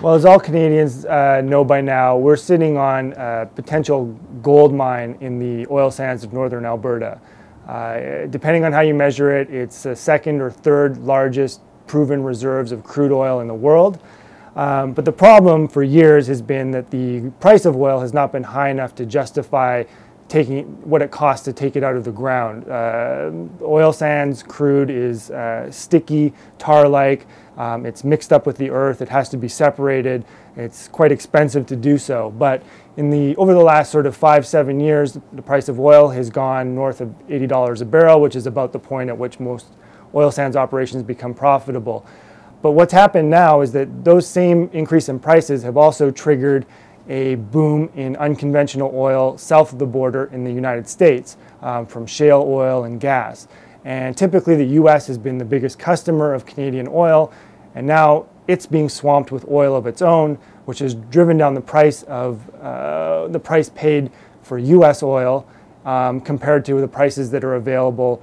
Well, as all Canadians know by now, we're sitting on a potential gold mine in the oil sands of northern Alberta. Depending on how you measure it, it's the second or third largest proven reserves of crude oil in the world. But the problem for years has been that the price of oil has not been high enough to justify taking what it costs to take it out of the ground. Oil sands crude is sticky, tar-like. It's mixed up with the earth. It has to be separated. It's quite expensive to do so. But over the last sort of 5-7 years, the price of oil has gone north of $80 a barrel, which is about the point at which most oil sands operations become profitable. But what's happened now is that those same increase in prices have also triggered a boom in unconventional oil south of the border in the United States, from shale oil and gas. And typically the US has been the biggest customer of Canadian oil, and now it's being swamped with oil of its own, which has driven down the price paid for US oil compared to the prices that are available,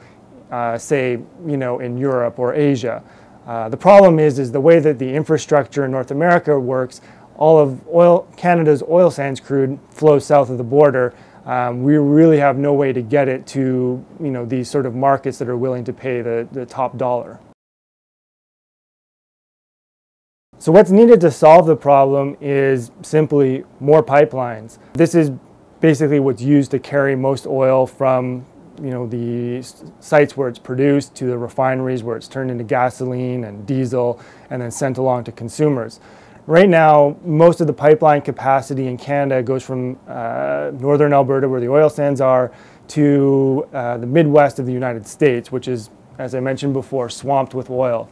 say, in Europe or Asia. The problem is the way that the infrastructure in North America works. All of Canada's oil sands crude flows south of the border. We really have no way to get it to these sort of markets that are willing to pay the top dollar. So what's needed to solve the problem is simply more pipelines. This is basically what's used to carry most oil from the sites where it's produced to the refineries where it's turned into gasoline and diesel and then sent along to consumers. Right now, most of the pipeline capacity in Canada goes from northern Alberta, where the oil sands are, to the Midwest of the United States, which is, as I mentioned before, swamped with oil.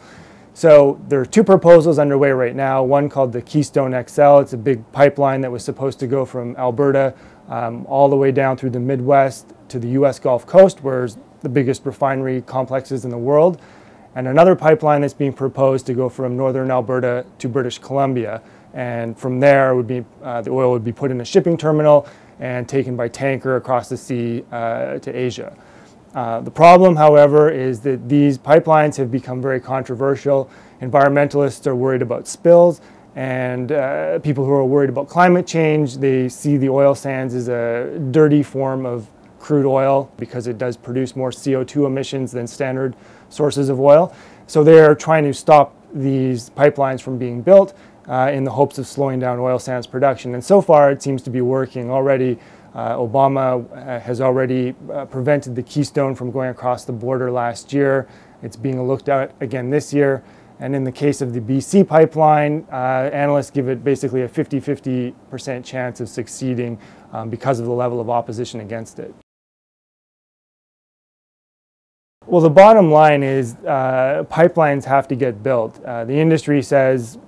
So there are two proposals underway right now, one called the Keystone XL. It's a big pipeline that was supposed to go from Alberta all the way down through the Midwest to the US Gulf Coast, where the biggest refinery complexes in the world. And another pipeline that's being proposed to go from northern Alberta to British Columbia. And from there, the oil would be put in a shipping terminal and taken by tanker across the sea to Asia. The problem, however, is that these pipelines have become very controversial. Environmentalists are worried about spills, and people who are worried about climate change, they see the oil sands as a dirty form of crude oil because it does produce more CO2 emissions than standard sources of oil. So they're trying to stop these pipelines from being built in the hopes of slowing down oil sands production. And so far it seems to be working already. Obama has already prevented the Keystone from going across the border last year. It's being looked at again this year. And in the case of the BC pipeline, analysts give it basically a 50-50% chance of succeeding because of the level of opposition against it. Well, the bottom line is pipelines have to get built. The industry says,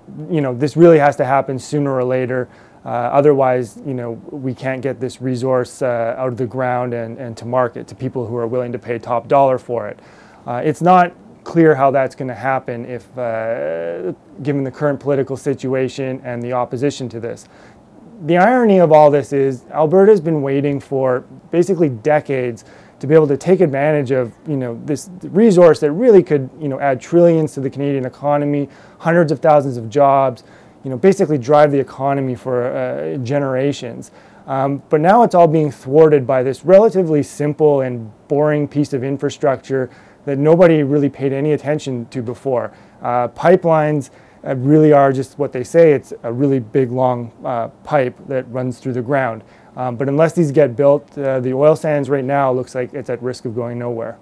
this really has to happen sooner or later. Otherwise, we can't get this resource out of the ground and to market to people who are willing to pay top dollar for it. It's not clear how that's going to happen if, given the current political situation and the opposition to this. The irony of all this is Alberta's been waiting for basically decades to be able to take advantage of this resource that really could add trillions to the Canadian economy, hundreds of thousands of jobs, basically drive the economy for generations. But now it's all being thwarted by this relatively simple and boring piece of infrastructure that nobody really paid any attention to before. Pipelines really are just what they say. It's a really big, long pipe that runs through the ground. But unless these get built, the oil sands right now looks like it's at risk of going nowhere.